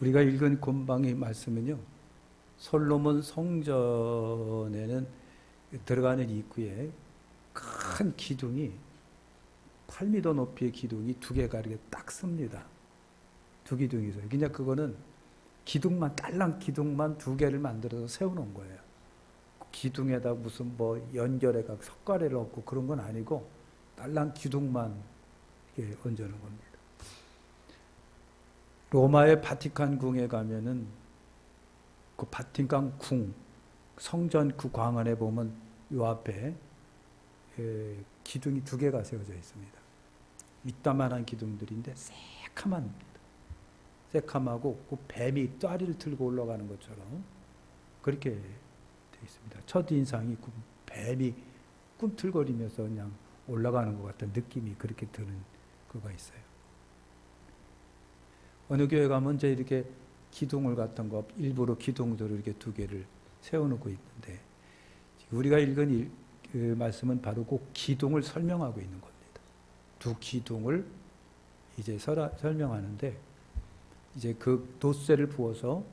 우리가 읽은 본방의 말씀은요, 솔로몬 성전에는 들어가는 입구에 큰 기둥이 8m 높이의 기둥이 두 개가 이렇게 딱 씁니다. 두 기둥이 있어요. 그냥 그거는 기둥만, 딸랑 기둥만 두 개를 만들어서 세워놓은 거예요. 기둥에다 무슨 뭐 연결해가 석가래를 얹고 그런 건 아니고 딸랑 기둥만 이렇게 얹어놓은 겁니다. 로마의 바티칸 궁에 가면은 그 바티칸 궁 성전 그 광안에 보면 요 앞에 기둥이 두 개가 세워져 있습니다. 이따만한 기둥들인데 새카맣고 그 뱀이 따리를 들고 올라가는 것처럼 그렇게 되어 있습니다. 첫인상이 그 뱀이 꿈틀거리면서 그냥 올라가는 것 같은 느낌이 그렇게 드는 그가 있어요. 어느 교회 가면 이제 이렇게 기둥을 같은 거 일부러 기둥들을 이렇게 두 개를 세워놓고 있는데 우리가 읽은 그 말씀은 바로 그 기둥을 설명하고 있는 겁니다. 두 기둥을 이제 설명하는데 이제 그 돛쇠를 부어서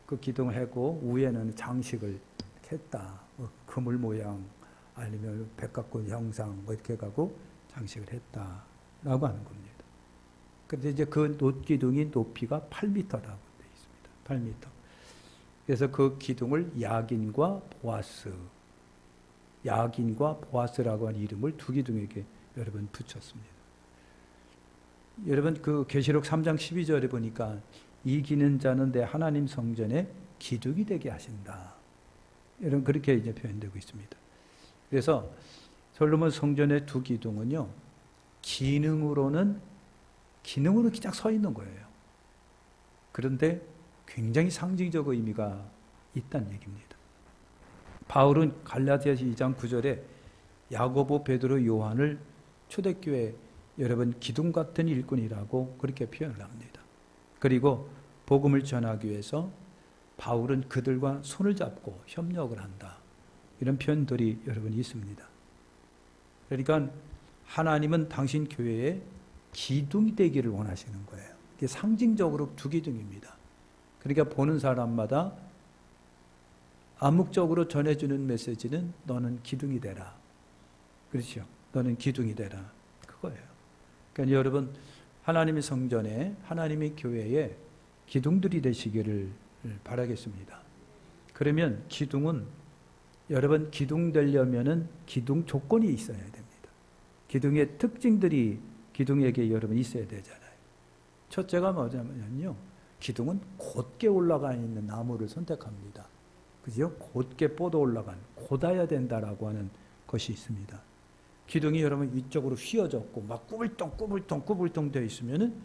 그 기둥을 하고 위에는 장식을 했다. 뭐 그물 모양 아니면 백합권 형상 뭐 이렇게 가고 장식을 했다라고 하는 겁니다. 근데 이제 그 돛기둥이 높이가 8m라고 되어 있습니다. 8m. 그래서 그 기둥을 야긴과 보아스라고 하는 이름을 두 기둥에게 여러분 붙였습니다. 여러분 그 계시록 3장 12절에 보니까 이기는 자는 내 하나님 성전에 기둥이 되게 하신다. 여러분 그렇게 이제 표현되고 있습니다. 그래서 솔로몬 성전의 두 기둥은요, 기능으로 그냥 서 있는 거예요. 그런데 굉장히 상징적 의미가 있다는 얘기입니다. 바울은 갈라디아서 2장 9절에 야고보, 베드로, 요한을 초대교회 여러분 기둥 같은 일꾼이라고 그렇게 표현을 합니다. 그리고 복음을 전하기 위해서 바울은 그들과 손을 잡고 협력을 한다. 이런 표현들이 여러분 있습니다. 그러니까 하나님은 당신 교회에 기둥이 되기를 원하시는 거예요. 이게 상징적으로 두 기둥입니다. 그러니까 보는 사람마다 암묵적으로 전해주는 메시지는 너는 기둥이 되라. 그렇죠? 너는 기둥이 되라. 그거예요. 그러니까 여러분 하나님의 성전에 하나님의 교회에 기둥들이 되시기를 바라겠습니다. 그러면 기둥은 여러분 기둥 되려면은 기둥 조건이 있어야 됩니다. 기둥의 특징들이 기둥에게 여러분 있어야 되잖아요. 첫째가 뭐냐면요, 기둥은 곧게 올라가 있는 나무를 선택합니다. 그죠? 곧게 뻗어 올라간, 곧아야 된다라고 하는 것이 있습니다. 기둥이 여러분 위쪽으로 휘어졌고 막 꾸불똥 되어 있으면은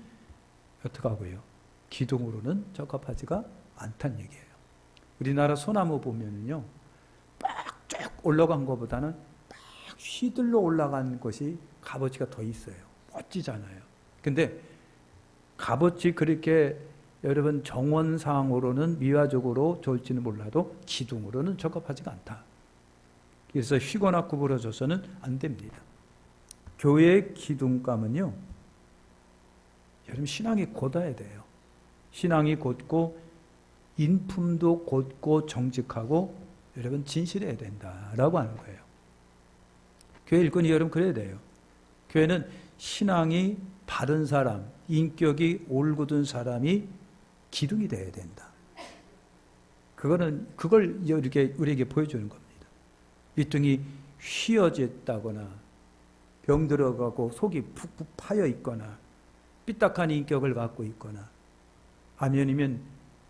어떡하고요? 기둥으로는 적합하지가 않다는 얘기예요. 우리나라 소나무 보면은요, 막 쭉 올라간 것보다는 막 휘들러 올라간 것이 값어치가 더 있어요. 멋지잖아요. 근데 값어치 그렇게 여러분 정원상으로는 미화적으로 좋을지는 몰라도 기둥으로는 적합하지가 않다. 그래서 휘거나 구부러져서는 안 됩니다. 교회의 기둥감은요, 여러분 신앙이 곧아야 돼요. 신앙이 곧고 인품도 곧고 정직하고 여러분 진실해야 된다라고 하는 거예요. 교회 일꾼이 여러분 그래야 돼요. 교회는 신앙이 바른 사람, 인격이 올곧은 사람이 기둥이 되어야 된다. 그걸 이렇게 우리에게 보여주는 겁니다. 밑둥이 휘어졌다거나 병 들어가고 속이 푹푹 파여 있거나 삐딱한 인격을 갖고 있거나 아니면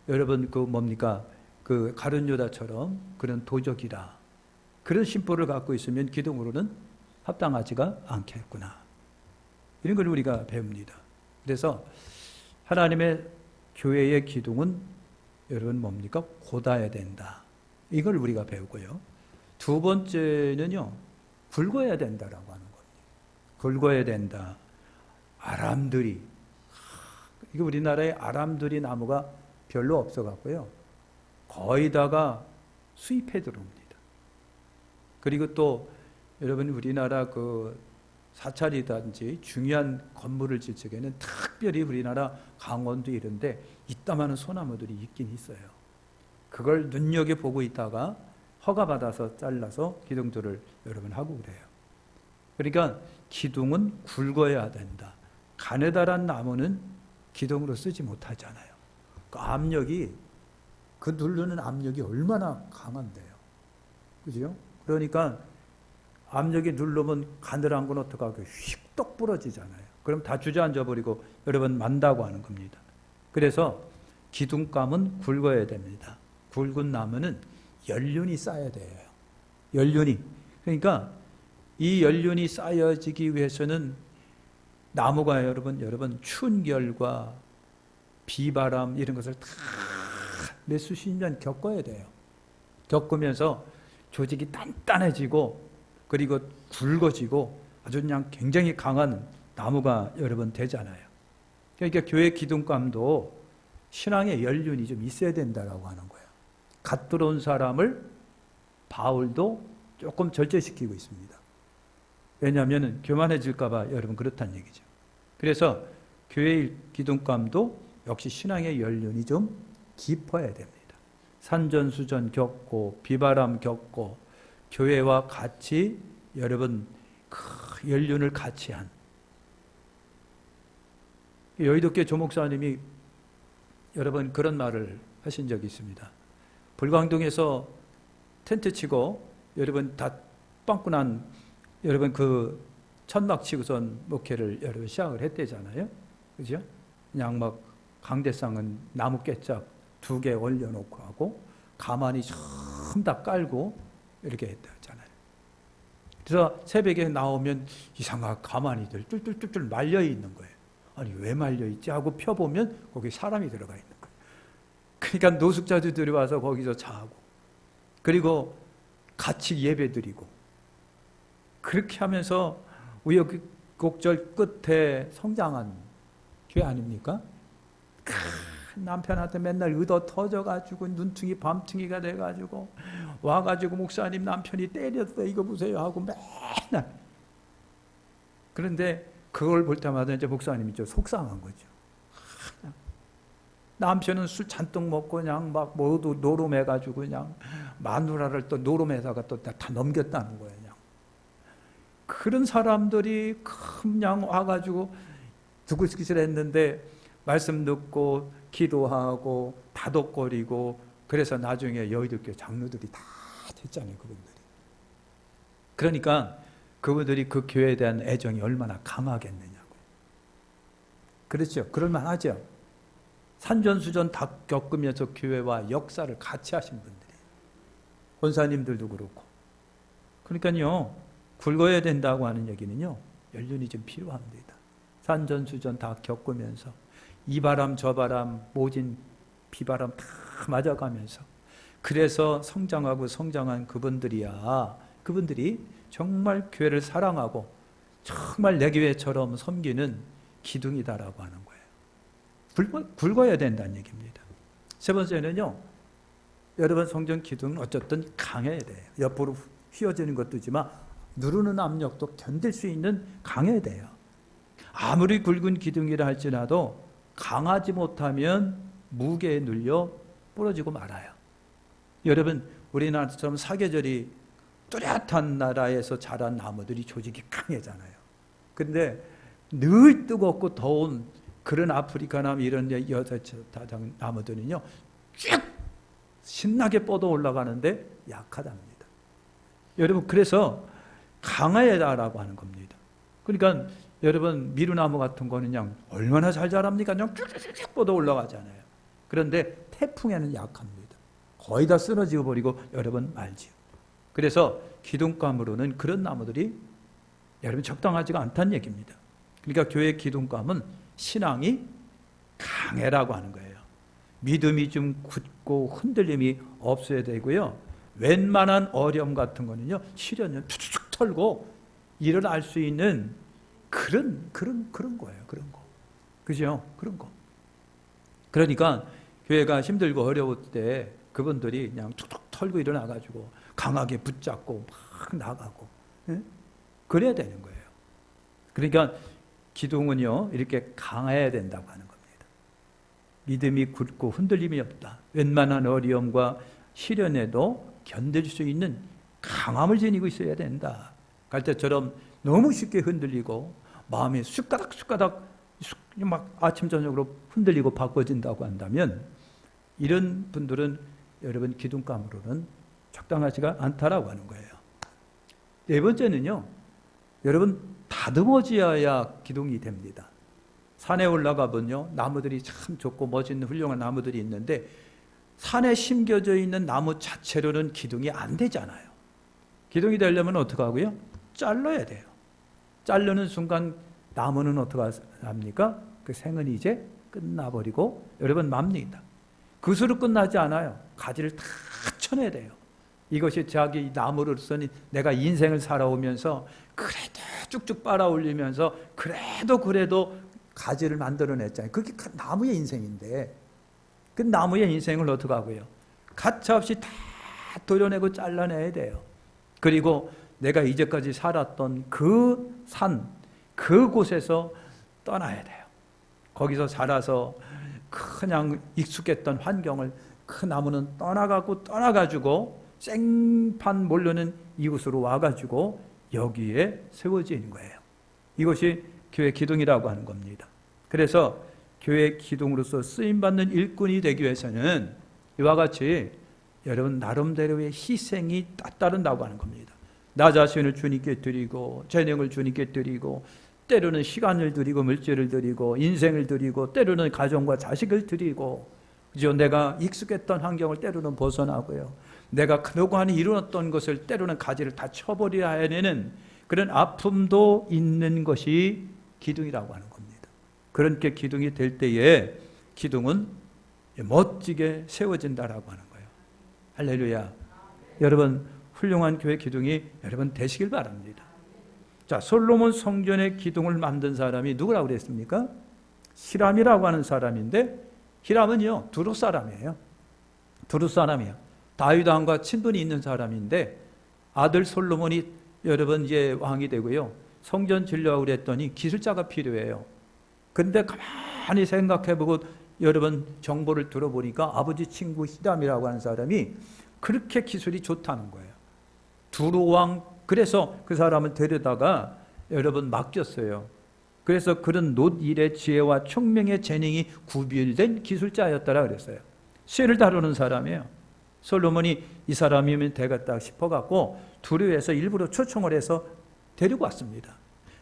여러분 그 가룟 유다처럼 그런 도적이라 그런 심보를 갖고 있으면 기둥으로는 합당하지가 않겠구나. 이런 걸 우리가 배웁니다. 그래서 하나님의 교회의 기둥은 여러분 곧아야 된다. 이걸 우리가 배우고요. 두 번째는요, 굵어야 된다라고 하는 겁니다. 굵어야 된다. 아람들이, 이거 우리나라에 아람들이 나무가 별로 없어갖고요, 거의 다가 수입해 들어옵니다. 그리고 또 여러분 우리나라 그 사찰이든지 중요한 건물을 질 적에는 특별히 우리나라 강원도 이런데 이따만한 소나무들이 있긴 있어요. 그걸 눈여겨보고 있다가 허가받아서 잘라서 기둥들을 여러 번 하고 그래요. 그러니까 기둥은 굵어야 된다. 가느다란 나무는 기둥으로 쓰지 못하잖아요. 그 압력이, 그 누르는 압력이 얼마나 강한데요. 그죠? 그러니까 압력이 누르면 가늘한 건 어떡하고 휙떡 부러지잖아요. 그럼 다 주저앉아 버리고 여러 번 만다고 하는 겁니다. 그래서 기둥감은 굵어야 됩니다. 굵은 나무는 연륜이 쌓여야 돼요. 연륜이. 그러니까 이 연륜이 쌓여지기 위해서는 나무가 여러분 추운 겨울과 비바람 이런 것을 다 몇 수십 년 겪어야 돼요. 겪으면서 조직이 단단해지고 그리고 굵어지고 아주 그냥 굉장히 강한 나무가 여러분 되잖아요. 그러니까 교회 기둥감도 신앙의 연륜이 좀 있어야 된다라고 하는 거예요. 갓 들어온 사람을 바울도 조금 절제시키고 있습니다. 왜냐하면 교만해질까 봐 여러분 그렇다는 얘기죠. 그래서 교회 기둥감도 역시 신앙의 연륜이 좀 깊어야 됩니다. 산전수전 겪고 비바람 겪고 교회와 같이 여러분 그 연륜을 같이 한 여의도교회 조목사님이 여러분 그런 말을 하신 적이 있습니다. 불광동에서 텐트 치고 여러분 다 빵꾸 난 여러분 그 천막 치고선 목회를 여러분 시작을 했대잖아요. 그죠? 그냥 막 강대상은 나무 깨짝 2개 올려놓고 하고 가만히 전부 다 깔고 이렇게 했다잖아요. 그래서 새벽에 나오면 이상하게 가만히들 뚫뚫뚫뚫 말려 있는 거예요. 아니 왜 말려 있지 하고 펴보면 거기 사람이 들어가 있는 거예요. 그러니까 노숙자들이 와서 거기서 자고 그리고 같이 예배드리고 그렇게 하면서 우여곡절 끝에 성장한 교회 아닙니까? 남편한테 맨날 의도 터져가지고 눈퉁이 밤퉁이가 돼가지고 와가지고 목사님 남편이 때렸어 이거 보세요 하고 맨날 그런데 그걸 볼 때마다 이제 목사님이 좀 속상한 거죠. 남편은 술 잔뜩 먹고 그냥 막 모두 노름해가지고 그냥 마누라를 또 노름에다가 또 다 넘겼다는 거예요. 그냥. 그런 사람들이 그냥 와가지고 두글두글 했는데 말씀 듣고 기도하고 다독거리고 그래서 나중에 여의도교회 장로들이 다 됐잖아요. 그분들이. 그러니까 그분들이 그 교회에 대한 애정이 얼마나 강하겠느냐고요. 그렇죠. 그럴만하죠. 산전수전 다 겪으면서 교회와 역사를 같이 하신 분들이 권사님들도 그렇고 그러니까요 굵어야 된다고 하는 얘기는요 연륜이 좀 필요합니다. 산전수전 다 겪으면서 이 바람 저 바람 모진 비바람 다 맞아가면서 그래서 성장하고 성장한 그분들이 정말 교회를 사랑하고 정말 내 교회처럼 섬기는 기둥이다라고 하는 거예요. 굵어야 된다는 얘기입니다. 세 번째는요. 여러분 성전 기둥은 어쨌든 강해야 돼요. 옆으로 휘어지는 것도 있지만 누르는 압력도 견딜 수 있는 강해야 돼요. 아무리 굵은 기둥이라 할지라도 강하지 못하면 무게에 눌려 부러지고 말아요. 여러분 우리나라처럼 사계절이 뚜렷한 나라에서 자란 나무들이 조직이 강해잖아요. 근데 늘 뜨겁고 더운 그런 아프리카 나무 이런 여자다장 나무들은요 쭉 신나게 뻗어 올라가는데 약하답니다. 여러분 그래서 강해야라고 하는 겁니다. 그러니까 여러분 미루나무 같은 거는 그냥 얼마나 잘 자랍니까? 그냥 쭉쭉 뻗어 올라가잖아요. 그런데 태풍에는 약합니다. 거의 다 쓰러지고 버리고 여러분 말지요. 그래서 기둥감으로는 그런 나무들이 여러분 적당하지가 않다는 얘기입니다. 그러니까 교회 기둥감은 신앙이 강해라고 하는 거예요. 믿음이 좀 굳고 흔들림이 없어야 되고요. 웬만한 어려움 같은 거는요 시련을 툭툭 털고 일어날 수 있는 그런 거예요. 그런 거. 그죠? 그런 거. 그러니까 교회가 힘들고 어려울 때 그분들이 그냥 툭툭 털고 일어나가지고 강하게 붙잡고 막 나가고 그래야 되는 거예요. 그러니까 기둥은요, 이렇게 강해야 된다고 하는 겁니다. 믿음이 굳고 흔들림이 없다. 웬만한 어려움과 시련에도 견딜 수 있는 강함을 지니고 있어야 된다. 갈대처럼 너무 쉽게 흔들리고 마음이 쑥가닥 막 아침 저녁으로 흔들리고 바꿔진다고 한다면 이런 분들은 여러분 기둥감으로는 적당하지가 않다라고 하는 거예요. 네 번째는요, 여러분 다듬어져야 기둥이 됩니다. 산에 올라가 보면요, 나무들이 참 좋고 멋있는 훌륭한 나무들이 있는데 산에 심겨져 있는 나무 자체로는 기둥이 안 되잖아요. 기둥이 되려면 어떻게 하고요? 잘라야 돼요. 자르는 순간 나무는 어떻게 합니까? 그 생은 이제 끝나버리고 여러분 맙니다. 그수로 끝나지 않아요. 가지를 다 쳐내야 돼요. 이것이 자기 나무로서는 내가 인생을 살아오면서 그래도 쭉쭉 빨아올리면서 그래도 가지를 만들어냈잖아요. 그게 나무의 인생인데 그 나무의 인생을 어떻게 하고요? 가차없이 다 도려내고 잘라내야 돼요. 그리고 내가 이제까지 살았던 그 산, 그곳에서 떠나야 돼요. 거기서 살아서 그냥 익숙했던 환경을 그 나무는 떠나가지고 생판 모르는 이웃으로 와가지고 여기에 세워지는 거예요. 이것이 교회 기둥이라고 하는 겁니다. 그래서 교회 기둥으로서 쓰임받는 일꾼이 되기 위해서는 이와 같이 여러분 나름대로의 희생이 따른다고 하는 겁니다. 나 자신을 주님께 드리고 재능을 주님께 드리고 때로는 시간을 드리고 물질을 드리고 인생을 드리고 때로는 가정과 자식을 드리고 그죠? 내가 익숙했던 환경을 때로는 벗어나고요. 내가 그동안 이루었던 것을 때로는 가지를 다 쳐버려야 하는 그런 아픔도 있는 것이 기둥이라고 하는 겁니다. 그렇게 기둥이 될 때에 기둥은 멋지게 세워진다라고 하는 거예요. 할렐루야. 여러분 훌륭한 교회 기둥이 여러분 되시길 바랍니다. 자, 솔로몬 성전의 기둥을 만든 사람이 누구라고 그랬습니까? 히람이라고 하는 사람인데 히람은요 두루 사람이에요. 두루 사람이에요. 다윗 왕과 친분이 있는 사람인데 아들 솔로몬이 여러분 이제 왕이 되고요. 성전 지으려고 그랬더니 기술자가 필요해요. 근데 가만히 생각해보고 여러분 정보를 들어보니까 아버지 친구 히람이라고 하는 사람이 그렇게 기술이 좋다는 거예요. 두루 왕, 그래서 그 사람을 데려다가 여러분 맡겼어요. 그래서 그런 놋일의 지혜와 총명의 재능이 구별된 기술자였다라 그랬어요. 쇠를 다루는 사람이에요. 솔로몬이 이 사람이면 되겠다 싶어갖고 두루에서 일부러 초청을 해서 데리고 왔습니다.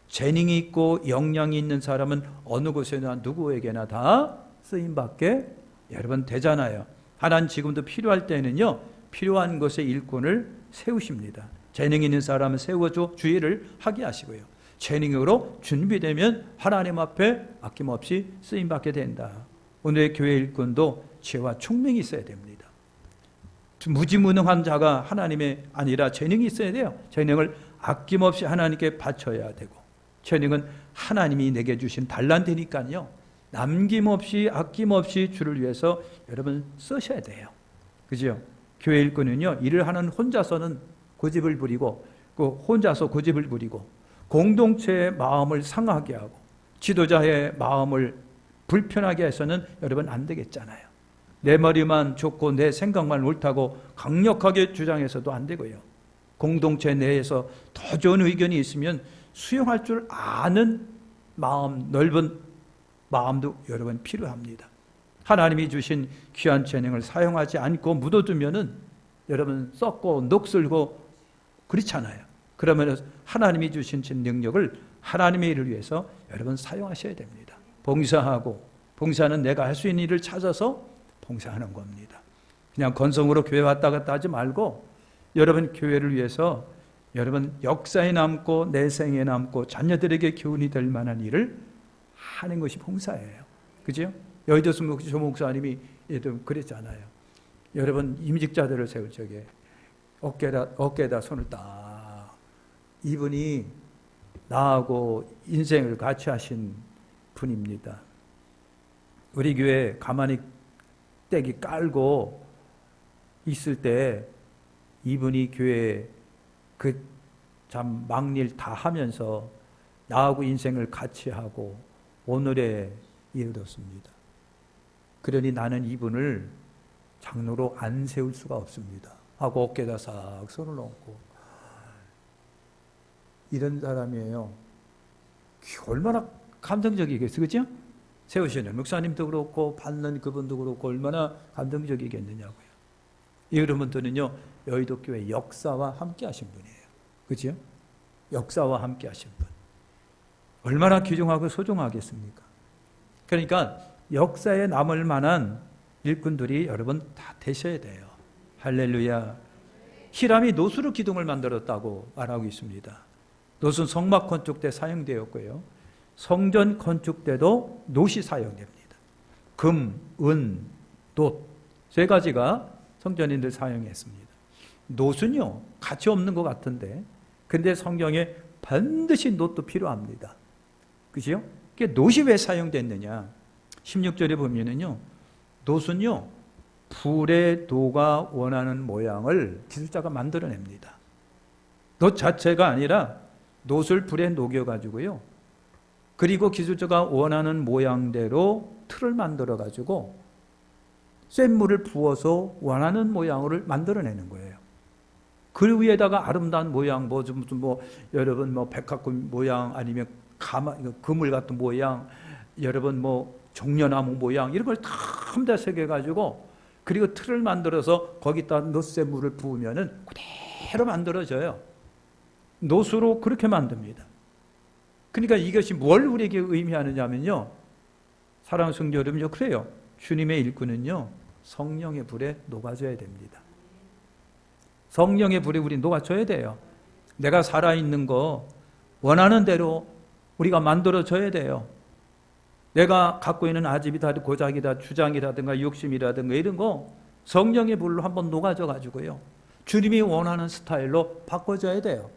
재능이 있고 역량이 있는 사람은 어느 곳에나 누구에게나 다 쓰임받게 여러분 되잖아요. 하나님 지금도 필요할 때는요, 필요한 곳에 일꾼을 세우십니다. 재능 있는 사람은 세워줘 주의를 하게 하시고요. 재능으로 준비되면 하나님 앞에 아낌없이 쓰임받게 된다. 오늘의 교회 일꾼도 지혜와 총명이 있어야 됩니다. 무지무능한 자가 하나님의 아니라 재능이 있어야 돼요. 재능을 아낌없이 하나님께 바쳐야 되고 재능은 하나님이 내게 주신 달란트니까요. 남김없이 아낌없이 주를 위해서 여러분 쓰셔야 돼요. 그죠? 교회 일꾼은요, 일을 하는 혼자서는 고집을 부리고 혼자서 고집을 부리고 공동체의 마음을 상하게 하고 지도자의 마음을 불편하게 해서는 여러분 안 되겠잖아요. 내 머리만 좋고 내 생각만 옳다고 강력하게 주장해서도 안 되고요. 공동체 내에서 더 좋은 의견이 있으면 수용할 줄 아는 마음, 넓은 마음도 여러분 필요합니다. 하나님이 주신 귀한 재능을 사용하지 않고 묻어두면은 여러분 썩고 녹슬고 그렇잖아요. 그러면 하나님이 주신 능력을 하나님의 일을 위해서 여러분 사용하셔야 됩니다. 봉사하고 봉사는 내가 할 수 있는 일을 찾아서 봉사하는 겁니다. 그냥 건성으로 교회 왔다 갔다 하지 말고 여러분 교회를 위해서 여러분 역사에 남고 내생에 남고 자녀들에게 교훈이 될 만한 일을 하는 것이 봉사예요. 그죠? 여의도 목사님이 그랬잖아요. 여러분 임직자들을 세울 적에 어깨에다 손을 딱, 이분이 나하고 인생을 같이 하신 분입니다. 우리 교회 가만히 떼기 깔고 있을 때 이분이 교회 그 참 막일 다 하면서 나하고 인생을 같이 하고 오늘에 이르렀습니다. 그러니 나는 이분을 장로로 안 세울 수가 없습니다 하고 어깨에다 싹 손을 얹고, 이런 사람이에요. 얼마나 감동적이겠어요, 그렇죠? 세우시는 목사님도 그렇고 받는 그분도 그렇고 얼마나 감동적이겠느냐고요. 여러분들은요, 여의도 교회 역사와 함께 하신 분이에요, 그렇죠? 역사와 함께 하신 분, 얼마나 귀중하고 소중하겠습니까? 그러니까 역사에 남을 만한 일꾼들이 여러분 다 되셔야 돼요. 할렐루야. 히람이 노수로 기둥을 만들었다고 말하고 있습니다. 노수는 성막 건축 때 사용되었고요, 성전 건축 때도 놋이 사용됩니다. 금, 은, 놋 세 가지가 성전인들 사용했습니다. 놋은요 가치 없는 것 같은데, 근데 성경에 반드시 놋도 필요합니다. 그죠? 그게 놋이 왜 사용됐느냐? 16절에 보면은요, 놋은요 불의 도가 원하는 모양을 기술자가 만들어냅니다. 놋 자체가 아니라 놋을 불에 녹여가지고요, 그리고 기술자가 원하는 모양대로 틀을 만들어가지고 센 물을 부어서 원하는 모양을 만들어내는 거예요. 그 위에다가 아름다운 모양, 여러분 백합금 모양, 아니면 그물 같은 모양, 여러분 종려나무 모양, 이런 걸 다 새겨가지고, 그리고 틀을 만들어서 거기다 놋에 물을 부으면은 그대로 만들어져요. 놋으로 그렇게 만듭니다. 그러니까 이것이 뭘 우리에게 의미하느냐면요, 사랑하는 성도 여러분요, 그래요. 주님의 일꾼은요 성령의 불에 녹아져야 됩니다. 성령의 불에 우리 녹아져야 돼요. 내가 살아있는 거 원하는 대로 우리가 만들어져야 돼요. 내가 갖고 있는 아집이다, 고작이다, 주장이라든가 욕심이라든가 이런 거 성령의 불로 한번 녹아져 가지고요, 주님이 원하는 스타일로 바꿔줘야 돼요.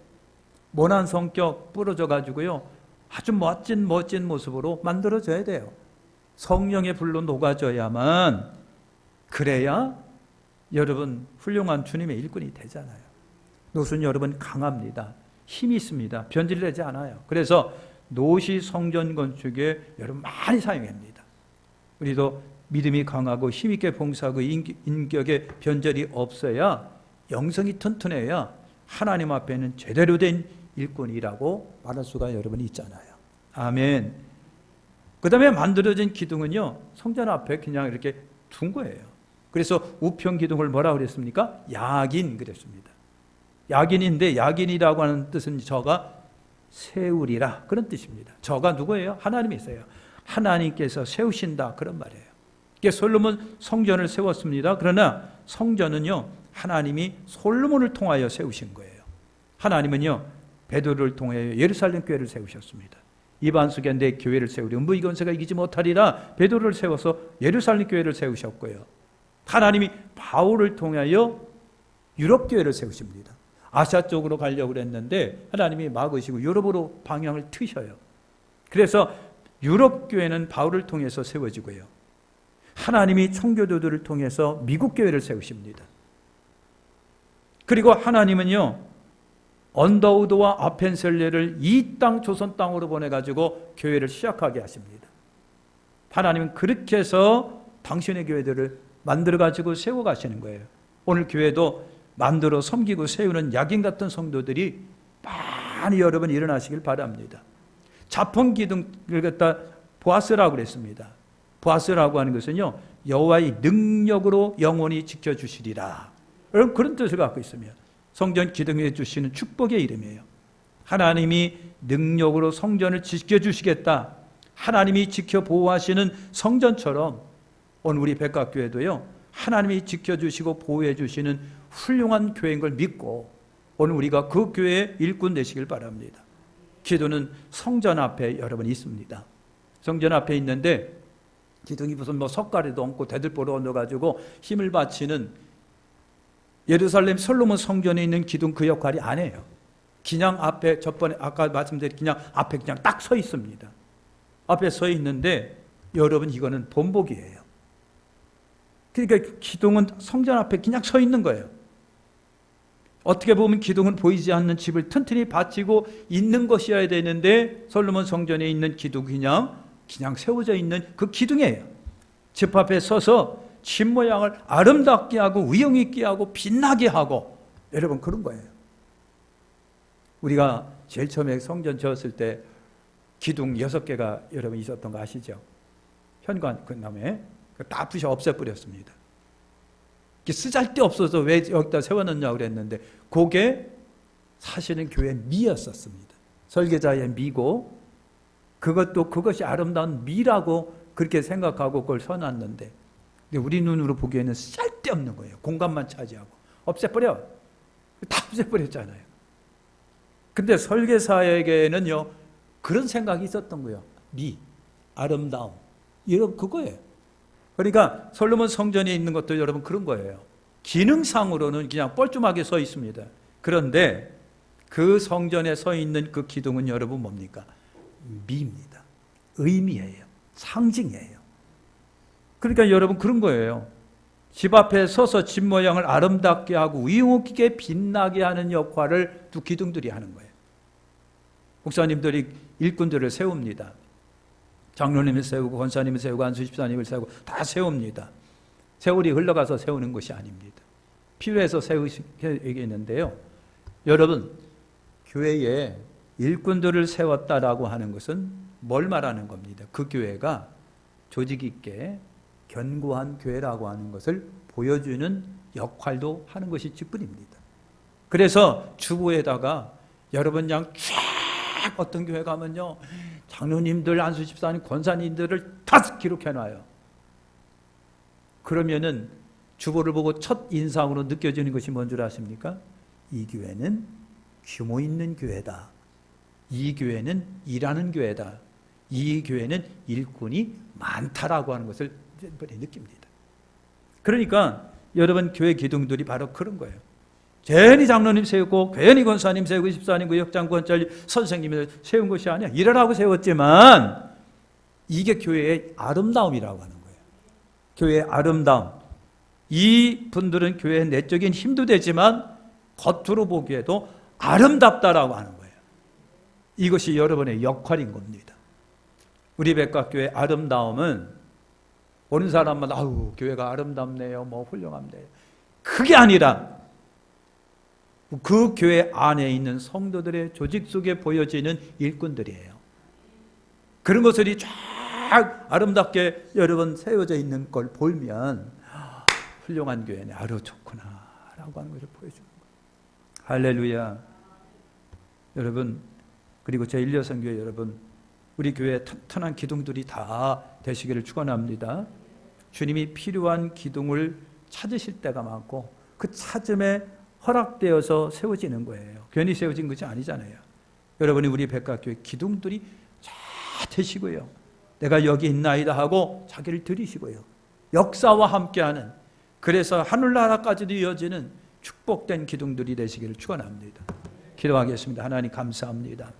모난 성격 부러져 가지고요, 아주 멋진 모습으로 만들어져야 돼요. 성령의 불로 녹아져야만, 그래야 여러분 훌륭한 주님의 일꾼이 되잖아요. 놋은 여러분 강합니다. 힘이 있습니다. 변질되지 않아요. 그래서 놋이 성전 건축에 여러분 많이 사용합니다. 우리도 믿음이 강하고 힘있게 봉사하고 인격에 변절이 없어야, 영성이 튼튼해야 하나님 앞에는 제대로 된 일꾼이라고 말할 수가 여러분 있잖아요. 아멘. 그 다음에 만들어진 기둥은요 성전 앞에 그냥 이렇게 둔 거예요. 그래서 우편 기둥을 뭐라고 그랬습니까? 야긴 그랬습니다. 야긴인데, 야긴이라고 하는 뜻은 저가 세우리라, 그런 뜻입니다. 저가 누구예요? 하나님이세요. 하나님께서 세우신다, 그런 말이에요. 이게 솔로몬 성전을 세웠습니다. 그러나 성전은요 하나님이 솔로몬을 통하여 세우신 거예요. 하나님은요 베드로를 통하여 예루살렘 교회를 세우셨습니다. 이반 속에 내 교회를 세우리 음부의 권세가 이기지 못하리라, 베드로를 세워서 예루살렘 교회를 세우셨고요, 하나님이 바울을 통하여 유럽 교회를 세우십니다. 아시아 쪽으로 가려고 그랬는데 하나님이 막으시고 유럽으로 방향을 트셔요. 그래서 유럽 교회는 바울을 통해서 세워지고요, 하나님이 청교도들을 통해서 미국 교회를 세우십니다. 그리고 하나님은요 언더우드와 아펜셀레를 이 땅 조선 땅으로 보내가지고 교회를 시작하게 하십니다. 하나님은 그렇게 해서 당신의 교회들을 만들어가지고 세워가시는 거예요. 오늘 교회도 만들어 섬기고 세우는 야긴 같은 성도들이 많이 여러분 일어나시길 바랍니다. 자폰 기둥을 갖다 보아스라고 그랬습니다. 보아스라고 하는 것은요 여호와의 능력으로 영원히 지켜주시리라, 그런 뜻을 갖고 있으며 성전 기둥에 주시는 축복의 이름이에요. 하나님이 능력으로 성전을 지켜주시겠다, 하나님이 지켜 보호하시는 성전처럼 오늘 우리 백각교회도요 하나님이 지켜주시고 보호해 주시는 훌륭한 교회인 걸 믿고 오늘 우리가 그 교회의 일꾼 되시길 바랍니다. 기도는 성전 앞에 여러분 있습니다. 성전 앞에 있는데 기둥이 무슨 석가래도 얹고 대들보를 얹어가지고 힘을 바치는 예루살렘 솔로몬 성전에 있는 기둥 그 역할이 아니에요. 그냥 앞에 저번에 아까 말씀드린 그냥 앞에 그냥 딱 서 있습니다. 앞에 서 있는데 여러분 이거는 본보기예요. 그러니까 기둥은 성전 앞에 그냥 서 있는 거예요. 어떻게 보면 기둥은 보이지 않는 집을 튼튼히 받치고 있는 것이어야 되는데 솔로몬 성전에 있는 기둥 그냥 세워져 있는 그 기둥이에요. 집 앞에 서서 집 모양을 아름답게 하고 위용 있게 하고 빛나게 하고, 여러분 그런 거예요. 우리가 제일 처음에 성전 지었을 때 기둥 6개가 여러분 있었던 거 아시죠? 현관 그 다음에 다 부셔 없애버렸습니다. 쓰잘데 없어서 왜 여기다 세워놨냐고 그랬는데 그게 사실은 교회 미였었습니다. 설계자의 미고 그것이 아름다운 미라고 그렇게 생각하고 그걸 써놨는데 우리 눈으로 보기에는 쓸데없는 거예요. 공간만 차지하고 없애버려. 다 없애버렸잖아요. 근데 설계사에게는요 그런 생각이 있었던 거예요. 미, 아름다움, 여러분 그거예요. 그러니까 솔로몬 성전에 있는 것도 여러분 그런 거예요. 기능상으로는 그냥 뻘쭘하게 서 있습니다. 그런데 그 성전에 서 있는 그 기둥은 여러분 뭡니까? 미입니다. 의미예요. 상징이에요. 그러니까 여러분 그런 거예요. 집 앞에 서서 집 모양을 아름답게 하고 위용 있게 빛나게 하는 역할을 두 기둥들이 하는 거예요. 목사님들이 일꾼들을 세웁니다. 장로님을 세우고 권사님을 세우고 안수집사님을 세우고 다 세웁니다. 세월이 흘러가서 세우는 것이 아닙니다. 필요해서 세우시겠는데요. 여러분 교회에 일꾼들을 세웠다라고 하는 것은 뭘 말하는 겁니다. 그 교회가 조직 있게 견고한 교회라고 하는 것을 보여주는 역할도 하는 것이지 뿐입니다. 그래서 주보에다가 여러분 그냥 쫙 어떤 교회 가면요 장로님들, 안수집사님, 권사님들을 다 기록해놔요. 그러면은 주보를 보고 첫 인상으로 느껴지는 것이 뭔 줄 아십니까? 이 교회는 규모 있는 교회다. 이 교회는 일하는 교회다. 이 교회는 일꾼이 많다라고 하는 것을 느낍니다. 그러니까 여러분 교회 기둥들이 바로 그런 거예요. 괜히 장로님 세우고 괜히 권사님 세우고 집사님 구역장 권찰 선생님을 세운 것이 아니야. 일하라고 세웠지만 이게 교회의 아름다움이라고 하는 거예요. 교회의 아름다움. 이 분들은 교회의 내적인 힘도 되지만 겉으로 보기에도 아름답다라고 하는 거예요. 이것이 여러분의 역할인 겁니다. 우리 백각교회의 아름다움은 보는 사람마다 아우 교회가 아름답네요, 뭐 훌륭합네요. 그게 아니라 그 교회 안에 있는 성도들의 조직 속에 보여지는 일꾼들이에요. 그런 것들이 쫙 아름답게 여러분 세워져 있는 걸 보면 훌륭한 교회네, 아주 좋구나 라고 하는 것을 보여주는 거예요. 할렐루야. 여러분 그리고 제1여성교회 여러분 우리 교회에 튼튼한 기둥들이 다 되시기를 축원합니다. 주님이 필요한 기둥을 찾으실 때가 많고 그 찾음에 허락되어서 세워지는 거예요. 괜히 세워진 것이 아니잖아요. 여러분이 우리 백각교회 기둥들이 잘 되시고요. 내가 여기 있나이다 하고 자기를 들이시고요. 역사와 함께하는 그래서 하늘나라까지도 이어지는 축복된 기둥들이 되시기를 축원합니다. 기도하겠습니다. 하나님 감사합니다.